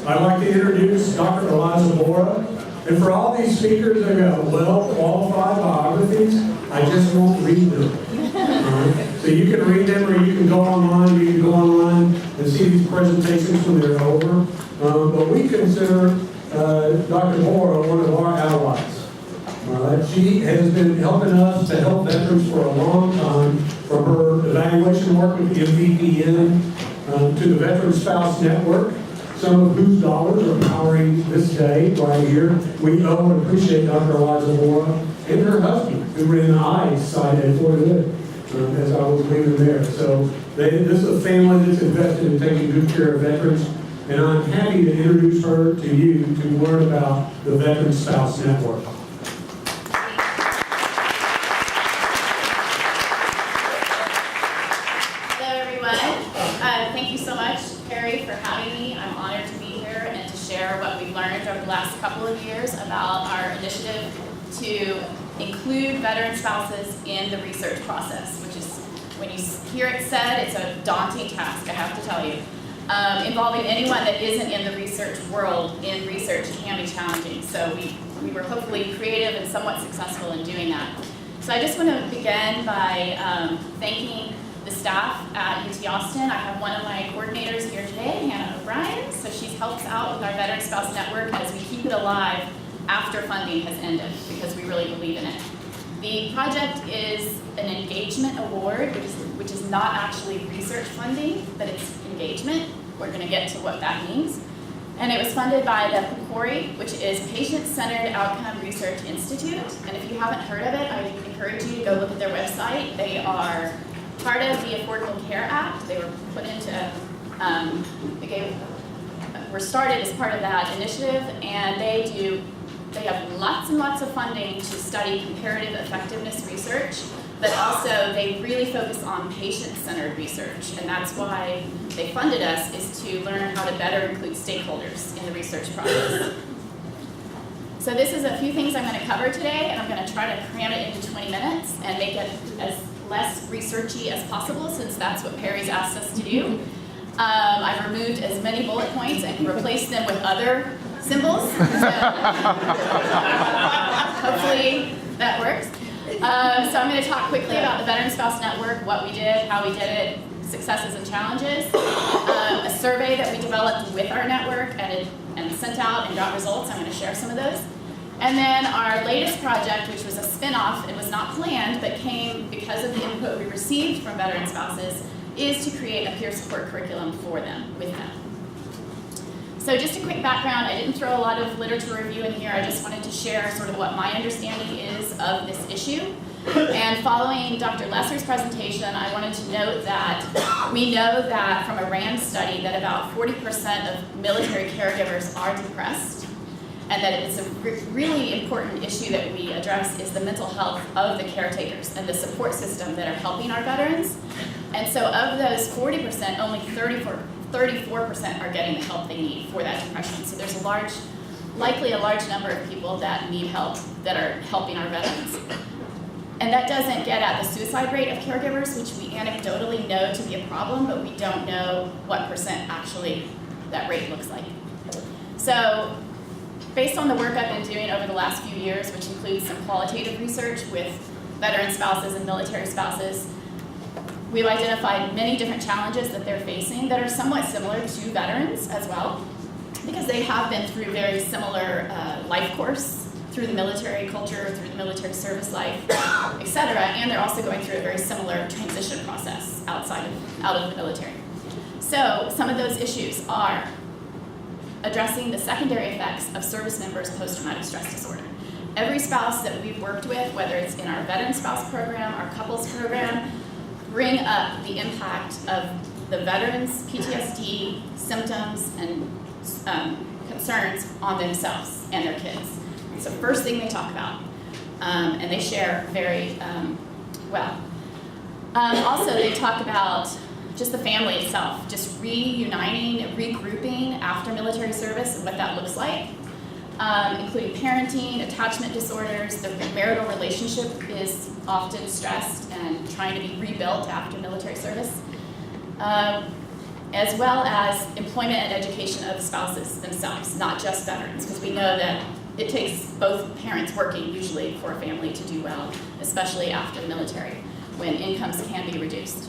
I'd like to introduce Dr. Eliza Bora. And for all these speakers that got well-qualified biographies, I just won't read them. So you can read them, or you can go online. You can go online and see these presentations when they're over. But we consider Dr. Bora one of our allies. She has been helping us to help veterans for a long time, from her evaluation work with the MVPN to the Veteran Spouse Network, some of whose dollars are powering this day right here. We owe and appreciate Dr. Eliza Bora and her husband, who ran the ICE side at Fort Hood, as I was leaving there. So this is a family that's invested in taking good care of veterans, and I'm happy to introduce her to you to learn about the Veteran Spouse Network. Over the last couple of years about our initiative to include veteran spouses in the research process, which is, when you hear it said, it's a daunting task, I have to tell you. Involving anyone that isn't in the research world in research can be challenging. So we were hopefully creative and somewhat successful in doing that. So I just want to begin by thanking the staff at UT Austin. I have one of my coordinators here today, Hannah O'Brien, so she helps out with our Veteran Spouse Network as we keep it alive after funding has ended, because we really believe in it. The project is an engagement award, which is not actually research funding, but it's engagement. We're going to get to what that means. And it was funded by the PCORI, which is Patient-Centered Outcome Research Institute. And if you haven't heard of it, I encourage you to go look at their website. They are part of the Affordable Care Act. They were put into, were started as part of that initiative, and they have lots and lots of funding to study comparative effectiveness research, but also they really focus on patient-centered research, and that's why they funded us, is to learn how to better include stakeholders in the research process. So this is a few things I'm going to cover today, and I'm going to try to cram it into 20 minutes and make it as less researchy as possible, since that's what Perry's asked us to do. I've removed as many bullet points and replaced them with other symbols. So hopefully that works. So I'm going to talk quickly about the Veteran Spouse Network, what we did, how we did it, successes and challenges, a survey that we developed with our network and sent out and got results. I'm going to share some of those. And then our latest project, which was a spin-off, it was not planned, but came because of the input we received from veteran spouses, is to create a peer support curriculum for them, with them. So just a quick background, I didn't throw a lot of literature review in here, I just wanted to share sort of what my understanding is of this issue. And following Dr. Lesser's presentation, I wanted to note that we know that from a RAND study that about 40% of military caregivers are depressed, and that it's a really important issue that we address is the mental health of the caretakers and the support system that are helping our veterans. And so of those 40%, only 34% are getting the help they need for that depression. So there's likely a large number of people that need help that are helping our veterans. And that doesn't get at the suicide rate of caregivers, which we anecdotally know to be a problem, but we don't know what percent actually that rate looks like. So based on the work I've been doing over the last few years, which includes some qualitative research with veteran spouses and military spouses, we've identified many different challenges that they're facing that are somewhat similar to veterans as well, because they have been through very similar life course, through the military culture, through the military service life, etc. And they're also going through a very similar transition process out of the military. So some of those issues are addressing the secondary effects of service members' post-traumatic stress disorder. Every spouse that we've worked with, whether it's in our veteran spouse program, our couples program, bring up the impact of the veterans' PTSD symptoms and concerns on themselves and their kids. It's the first thing they talk about, and they share very well. Also, they talk about just the family itself, just reuniting, regrouping after military service and what that looks like, including parenting, attachment disorders. The marital relationship is often stressed and trying to be rebuilt after military service. as well as employment and education of the spouses themselves, not just veterans, because we know that it takes both parents working usually for a family to do well, especially after the military, when incomes can be reduced.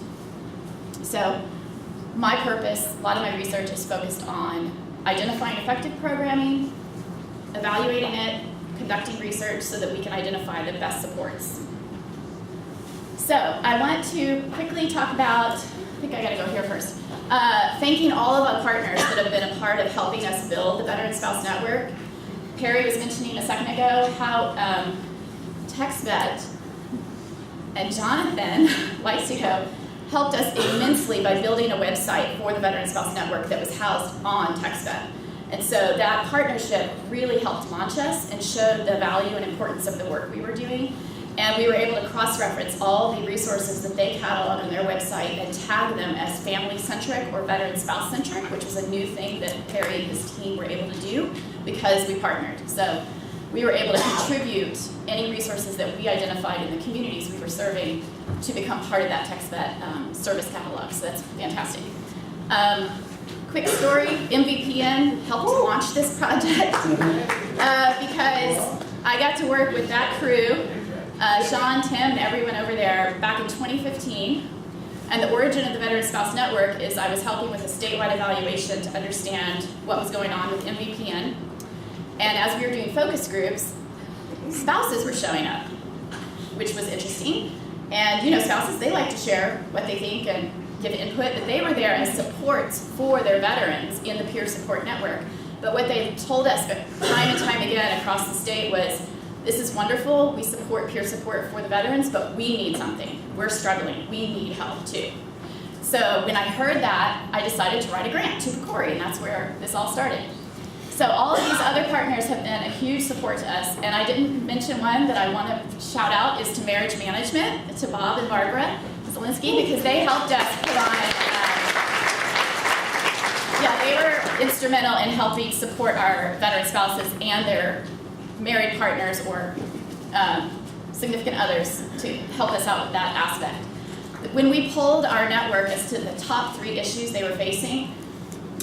So my purpose, a lot of my research is focused on identifying effective programming, evaluating it, conducting research so that we can identify the best supports. So I want to quickly talk about, I think I gotta go here first, thanking all of our partners that have been a part of helping us build the Veteran Spouse Network. Perry was mentioning a second ago how TexVet's and Jonathan Leipzigo helped us immensely by building a website for the Veteran Spouse Network that was housed on TexVet. And so that partnership really helped launch us and showed the value and importance of the work we were doing. And we were able to cross-reference all the resources that they catalog on their website and tag them as family-centric or veteran spouse-centric, which was a new thing that Perry and his team were able to do because we partnered. So we were able to contribute any resources that we identified in the communities we were serving to become part of that TexVet service catalog. So that's fantastic. Quick story, MVPN helped launch this project because I got to work with that crew, Sean, Tim, and everyone over there back in 2015. And the origin of the Veteran Spouse Network is I was helping with a statewide evaluation to understand what was going on with MVPN. And as we were doing focus groups, spouses were showing up, which was interesting. And you know, spouses, they like to share what they think and give input, but they were there as supports for their veterans in the peer support network. But what they told us time and time again across the state was, this is wonderful, we support peer support for the veterans, but we need something. We're struggling, we need help too. So when I heard that, I decided to write a grant to PCORI, and that's where this all started. So all of these other partners have been a huge support to us, and I didn't mention one that I want to shout out is to Marriage Management, to Bob and Barbara Zielinski, because they helped us put on, they were instrumental in helping support our veteran spouses and their married partners or significant others to help us out with that aspect. When we polled our network as to the top 3 issues they were facing,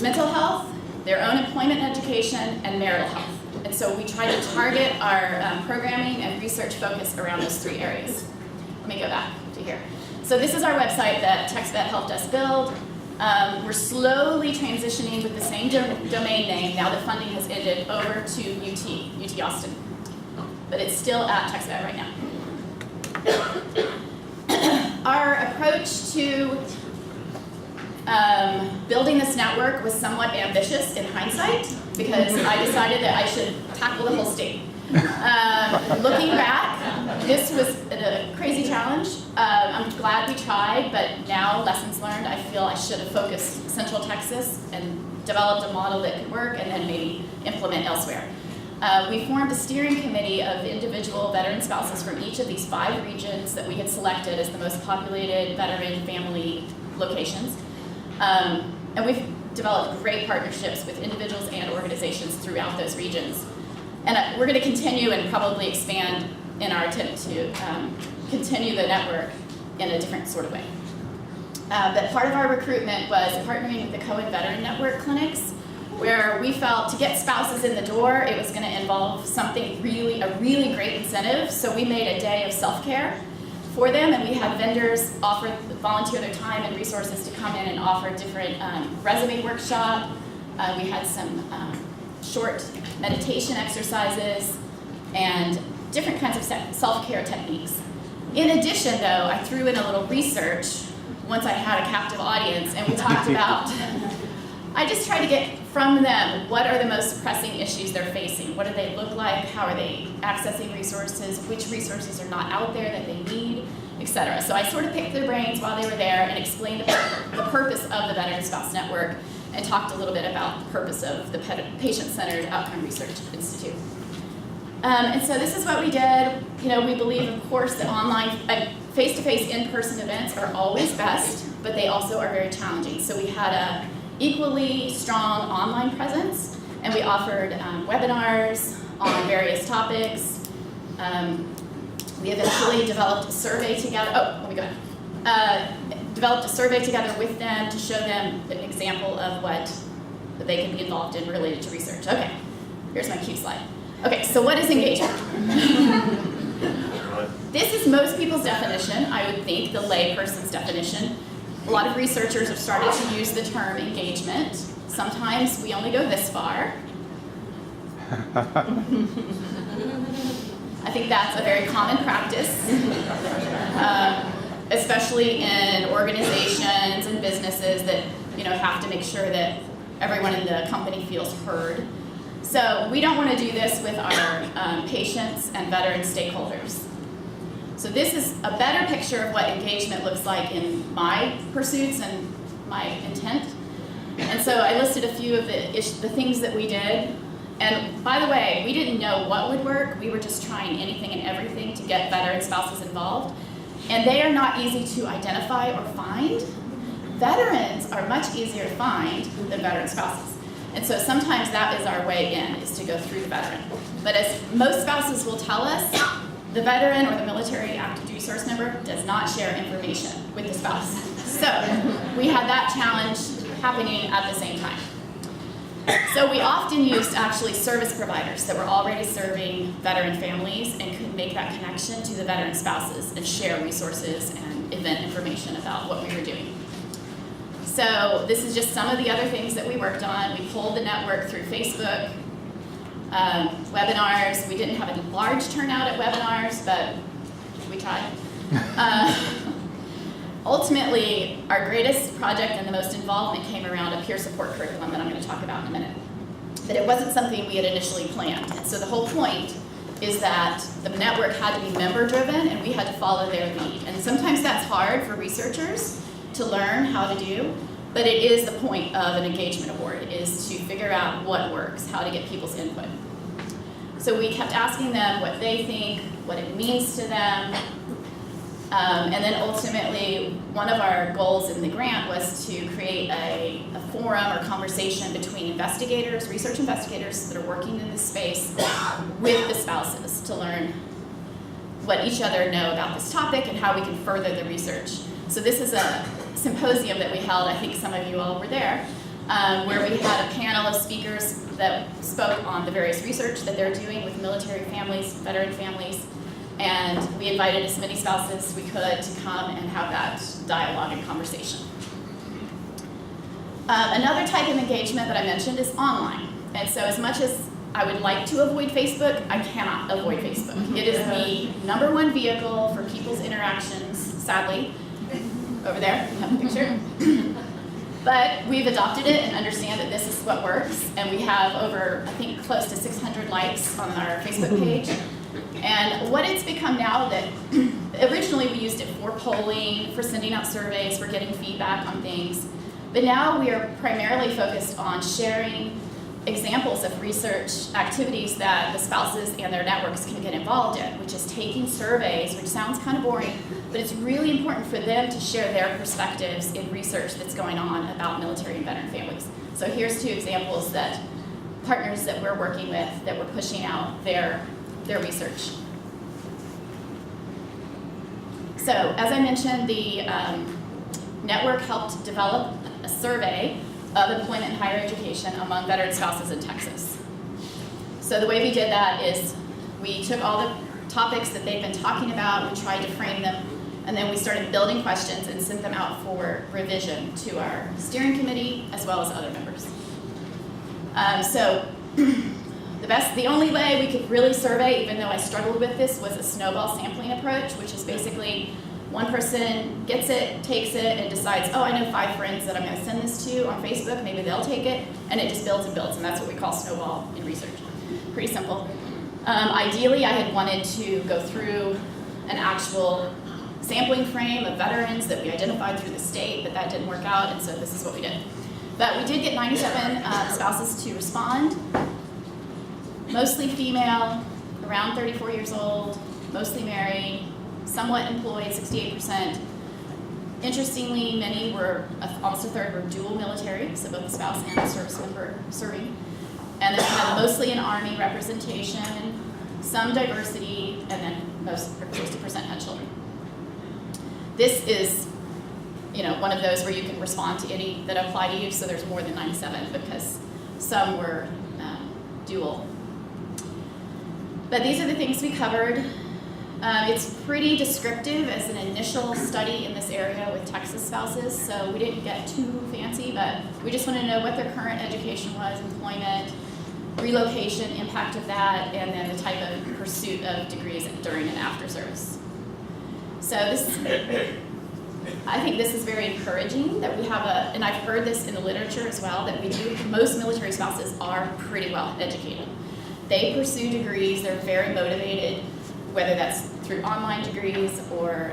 mental health, their own employment and education, and marital health. And so we tried to target our programming and research focus around those 3 areas. Let me go back to here. So this is our website that TexVet helped us build. We're slowly transitioning with the same domain name, now that funding has ended, over to UT Austin. But it's still at TexVet right now. Our approach to building this network was somewhat ambitious in hindsight because I decided that I should tackle the whole state. Looking back, this was a crazy challenge. I'm glad we tried, but now, lessons learned, I feel I should have focused Central Texas and developed a model that could work and then maybe implement elsewhere. We formed a steering committee of individual veteran spouses from each of these 5 regions that we had selected as the most populated veteran family locations. And we've developed great partnerships with individuals and organizations throughout those regions. And we're going to continue and probably expand in our attempt to continue the network in a different sort of way. But part of our recruitment was partnering with the Cohen Veteran Network clinics, where we felt to get spouses in the door, it was going to involve something a really great incentive. So we made a day of self-care for them, and we had vendors volunteer their time and resources to come in and offer different resume workshop. We had some short meditation exercises and different kinds of self-care techniques. In addition, though, I threw in a little research once I had a captive audience, and we talked about, I just tried to get from them what are the most pressing issues they're facing, what do they look like, how are they accessing resources, which resources are not out there that they need, etc. So I sort of picked their brains while they were there and explained the purpose of the Veteran Spouse Network and talked a little bit about the purpose of the Patient-Centered Outcome Research Institute. And so this is what we did. You know, we believe, of course, that online, face-to-face in-person events are always best, but they also are very challenging. So we had a equally strong online presence, and we offered webinars on various topics. We eventually developed a survey together. Oh, let me go back. developed a survey together with them to show them an example of what they can be involved in related to research. Okay, here's my cue slide. Okay, so what is engagement? This is most people's definition, I would think, the lay person's definition. A lot of researchers have started to use the term engagement. Sometimes we only go this far. I think that's a very common practice, especially in organizations and businesses that have to make sure that everyone in the company feels heard. So we don't want to do this with our patients and veteran stakeholders. So this is a better picture of what engagement looks like in my pursuits and my intent. And so I listed a few of the things that we did. And by the way, we didn't know what would work. We were just trying anything and everything to get veteran spouses involved. And they are not easy to identify or find. Veterans are much easier to find than veteran spouses. And so sometimes that is our way in, is to go through the veteran. But as most spouses will tell us, the veteran or the military active duty service member does not share information with the spouse. So we had that challenge happening at the same time. So we often used actually service providers that were already serving veteran families and could make that connection to the veteran spouses and share resources and event information about what we were doing. So this is just some of the other things that we worked on. We pulled the network through Facebook, webinars. We didn't have a large turnout at webinars, but we tried. Ultimately, our greatest project and the most involvement came around a peer support curriculum that I'm going to talk about in a minute. But it wasn't something we had initially planned. And so the whole point is that the network had to be member-driven and we had to follow their lead. And sometimes that's hard for researchers to learn how to do, but it is the point of an engagement award, is to figure out what works, how to get people's input. So we kept asking them what they think, what it means to them, and then ultimately one of our goals in the grant was to create a forum or conversation between investigators, research investigators that are working in this space with the spouses to learn what each other know about this topic and how we can further the research. So this is a symposium that we held, I think some of you all were there, where we had a panel of speakers that spoke on the various research that they're doing with military families, veteran families, and we invited as many spouses as we could to come and have that dialogue and conversation. Another type of engagement that I mentioned is online. And so as much as I would like to avoid Facebook, I cannot avoid Facebook. It is the #1 vehicle for people's interactions, sadly. Over there, you have a picture. But we've adopted it and understand that this is what works. And we have over, I think, close to 600 likes on our Facebook page. And what it's become now that originally we used it for polling, for sending out surveys, for getting feedback on things. But now we are primarily focused on sharing examples of research activities that the spouses and their networks can get involved in, which is taking surveys, which sounds kind of boring, but it's really important for them to share their perspectives in research that's going on about military and veteran families. So here's 2 examples that partners that we're working with that we're pushing out their research. So as I mentioned, the network helped develop a survey of employment and higher education among veteran spouses in Texas. So the way we did that is we took all the topics that they've been talking about, we tried to frame them, and then we started building questions and sent them out for revision to our steering committee as well as other members. The only way we could really survey, even though I struggled with this, was a snowball sampling approach, which is basically one person gets it, takes it, and decides, oh, I know 5 friends that I'm going to send this to on Facebook, maybe they'll take it, and it just builds and builds, and that's what we call snowball in research. Pretty simple. Ideally, I had wanted to go through an actual sampling frame of veterans that we identified through the state, but that didn't work out, and so this is what we did. But we did get 97 spouses to respond, mostly female, around 34 years old, mostly married, somewhat employed, 68%. Interestingly, many were, almost a third were dual military, so both the spouse and the service member serving. And then we had mostly an Army representation, some diversity, and then most, or 60% had children. This is one of those where you can respond to any that apply to you, so there's more than 97 because some were dual. But these are the things we covered. It's pretty descriptive as an initial study in this area with Texas spouses, so we didn't get too fancy, but we just want to know what their current education was, employment, relocation, impact of that, and then the type of pursuit of degrees during and after service. So I think this is very encouraging that we have and I've heard this in the literature as well, that most military spouses are pretty well educated. They pursue degrees, they're very motivated, whether that's through online degrees or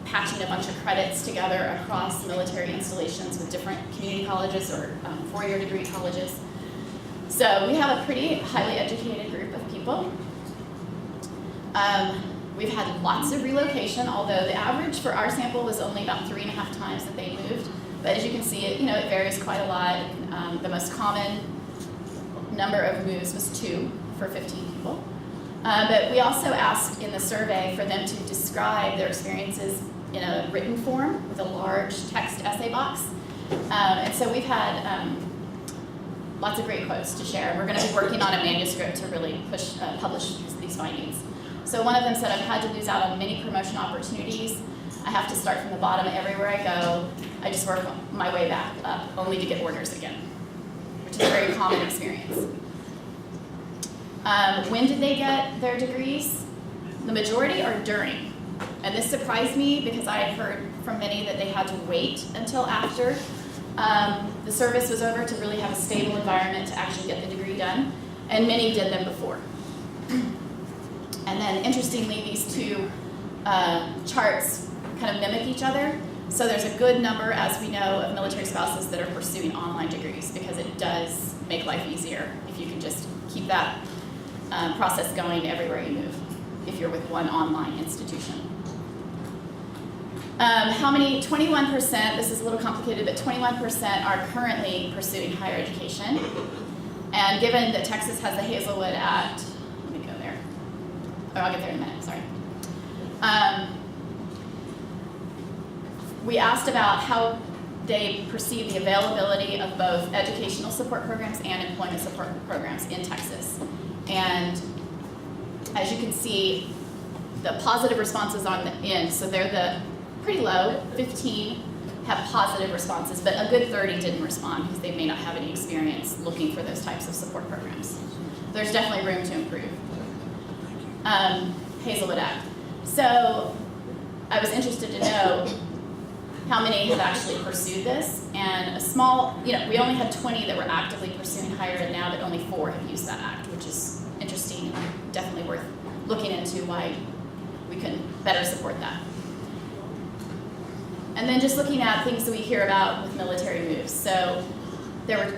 patching a bunch of credits together across military installations with different community colleges or four-year degree colleges. So we have a pretty highly educated group of people. We've had lots of relocation, although the average for our sample was only about 3.5 times that they moved. But as you can see, it varies quite a lot. The most common number of moves was 2 for 15 people. But we also asked in the survey for them to describe their experiences in a written form with a large text essay box. And so we've had lots of great quotes to share. We're going to be working on a manuscript to really publish these findings. So one of them said, I've had to lose out on many promotion opportunities. I have to start from the bottom everywhere I go. I just work my way back up, only to get orders again, which is a very common experience. When did they get their degrees? The majority are during. And this surprised me because I had heard from many that they had to wait until after the service was over to really have a stable environment to actually get the degree done. And many did them before. And then interestingly, these two charts kind of mimic each other. So there's a good number, as we know, of military spouses that are pursuing online degrees because it does make life easier if you can just keep that process going everywhere you move, if you're with one online institution. How many? 21%, this is a little complicated, but 21% are currently pursuing higher education. And given that Texas has the Hazelwood Act, let me go there. Oh, I'll get there in a minute, sorry. We asked about how they perceive the availability of both educational support programs and employment support programs in Texas. And as you can see, the positive responses on the end, so they're the pretty low, 15 have positive responses, but a good 30 didn't respond because they may not have any experience looking for those types of support programs. There's definitely room to improve. Hazelwood Act. So I was interested to know how many have actually pursued this, and a small, we only had 20 that were actively pursuing higher ed now, but only 4 have used that act, which is interesting and definitely worth looking into why we can better support that. And then just looking at things that we hear about with military moves. So there were,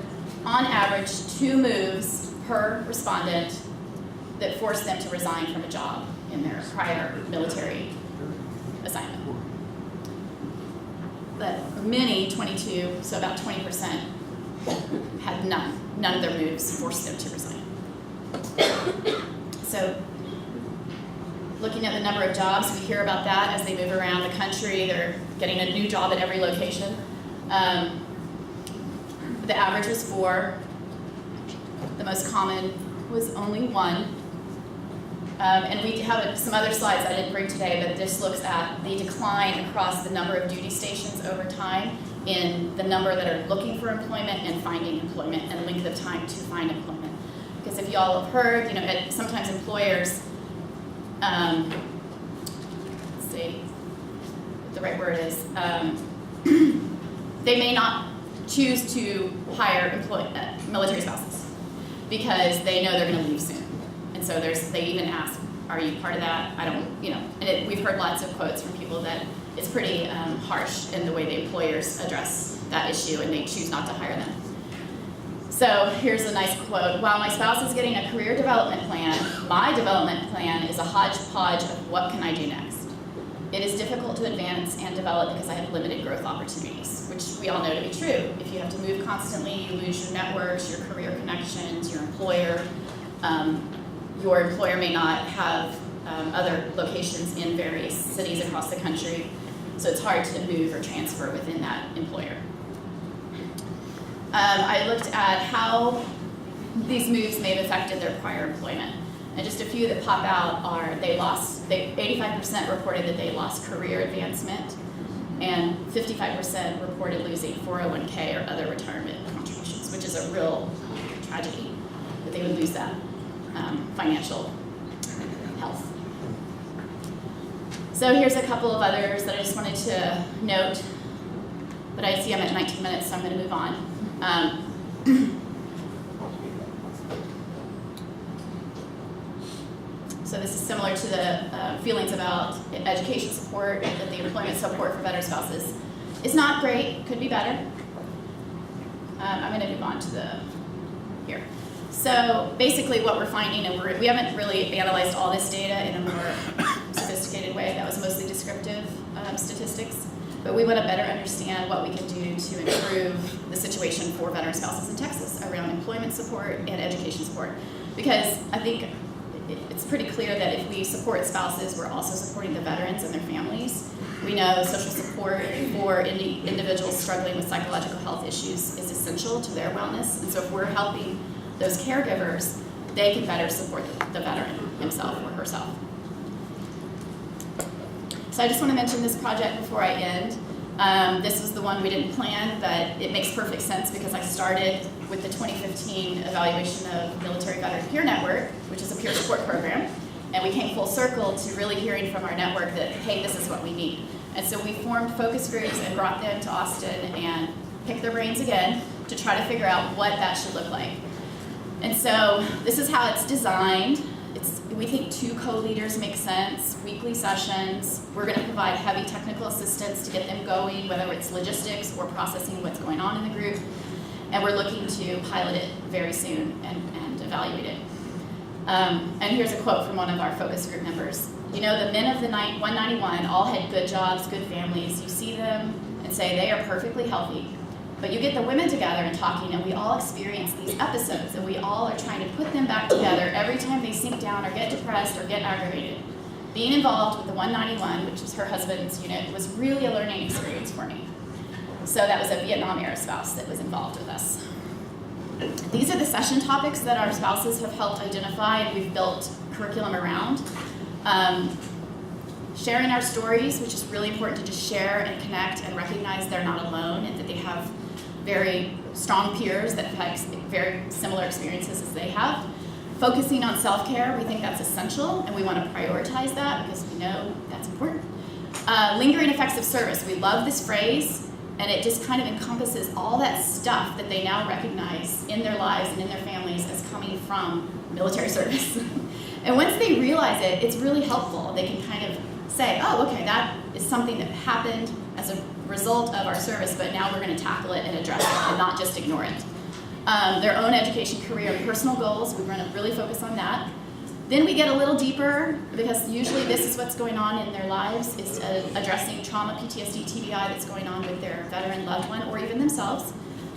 on average, 2 moves per respondent that forced them to resign from a job in their prior military assignment. But many, 22, so about 20%, had none. None of their moves forced them to resign. So looking at the number of jobs, we hear about that as they move around the country. They're getting a new job at every location. The average was 4. The most common was only 1. And we have some other slides I didn't bring today, but this looks at the decline across the number of duty stations over time in the number that are looking for employment and finding employment and length of time to find employment. Because if y'all have heard, sometimes employers, let's see what the right word is, they may not choose to hire military spouses because they know they're going to leave soon. And so they even ask, are you part of that? I don't, and we've heard lots of quotes from people that it's pretty harsh in the way the employers address that issue and they choose not to hire them. So here's a nice quote. While my spouse is getting a career development plan, my development plan is a hodgepodge of what can I do next. It is difficult to advance and develop because I have limited growth opportunities, which we all know to be true. If you have to move constantly, you lose your networks, your career connections, your employer. Your employer may not have other locations in various cities across the country. So it's hard to move or transfer within that employer. I looked at how these moves may have affected their prior employment. And just a few that pop out are 85% reported that they lost career advancement, and 55% reported losing 401k or other retirement contributions, which is a real tragedy that they would lose that financial health. So here's a couple of others that I just wanted to note, but I see I'm at 19 minutes, so I'm going to move on. So this is similar to the feelings about education support, that the employment support for veteran spouses is not great, could be better. I'm going to move on to here. So basically what we're finding, and we haven't really analyzed all this data in a more sophisticated way, that was mostly descriptive statistics, but we want to better understand what we can do to improve the situation for veteran spouses in Texas around employment support and education support. Because I think it's pretty clear that if we support spouses, we're also supporting the veterans and their families. We know social support for individuals struggling with psychological health issues is essential to their wellness, and so if we're helping those caregivers, they can better support the veteran himself or herself. So I just want to mention this project before I end. This was the one we didn't plan, but it makes perfect sense because I started with the 2015 evaluation of Military Veteran Peer Network, which is a peer support program, and we came full circle to really hearing from our network that, hey, this is what we need. And so we formed focus groups and brought them to Austin and picked their brains again to try to figure out what that should look like. And so this is how it's designed. We think 2 co-leaders make sense, weekly sessions. We're going to provide heavy technical assistance to get them going, whether it's logistics or processing what's going on in the group. And we're looking to pilot it very soon and evaluate it. And here's a quote from one of our focus group members. You know, the men of the 191 all had good jobs, good families. You see them and say they are perfectly healthy. But you get the women together and talking, and we all experience these episodes, and we all are trying to put them back together every time they sink down or get depressed or get aggravated. Being involved with the 191, which was her husband's unit, was really a learning experience for me. So that was a Vietnam-era spouse that was involved with us. These are the session topics that our spouses have helped identify, and we've built curriculum around. Sharing our stories, which is really important to just share and connect and recognize they're not alone and that they have very strong peers that have very similar experiences as they have. Focusing on self-care, we think that's essential, and we want to prioritize that because we know that's important. Lingering effects of service, we love this phrase, and it just kind of encompasses all that stuff that they now recognize in their lives and in their families as coming from military service. And once they realize it, it's really helpful. They can kind of say, oh, okay, that is something that happened as a result of our service, but now we're going to tackle it and address it and not just ignore it. Their own education, career, and personal goals, we're going to really focus on that. Then we get a little deeper, because usually this is what's going on in their lives, is addressing trauma, PTSD, TBI that's going on with their veteran loved one or even themselves,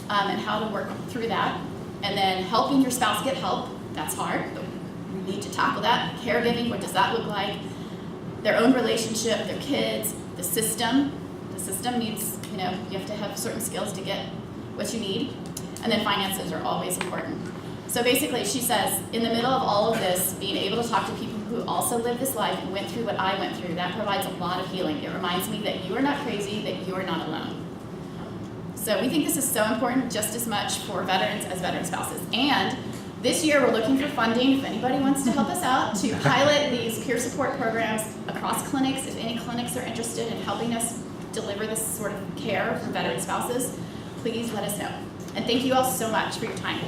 and how to work through that. And then helping your spouse get help, that's hard, but we need to tackle that. Caregiving, what does that look like? Their own relationship, their kids, the system. The system needs, you have to have certain skills to get what you need. And then finances are always important. So basically, she says, in the middle of all of this, being able to talk to people who also lived this life and went through what I went through, that provides a lot of healing. It reminds me that you are not crazy, that you are not alone. So we think this is so important just as much for veterans as veteran spouses. And this year, we're looking for funding, if anybody wants to help us out, to pilot these peer support programs across clinics. If any clinics are interested in helping us deliver this sort of care for veteran spouses, please let us know. And thank you all so much for your time.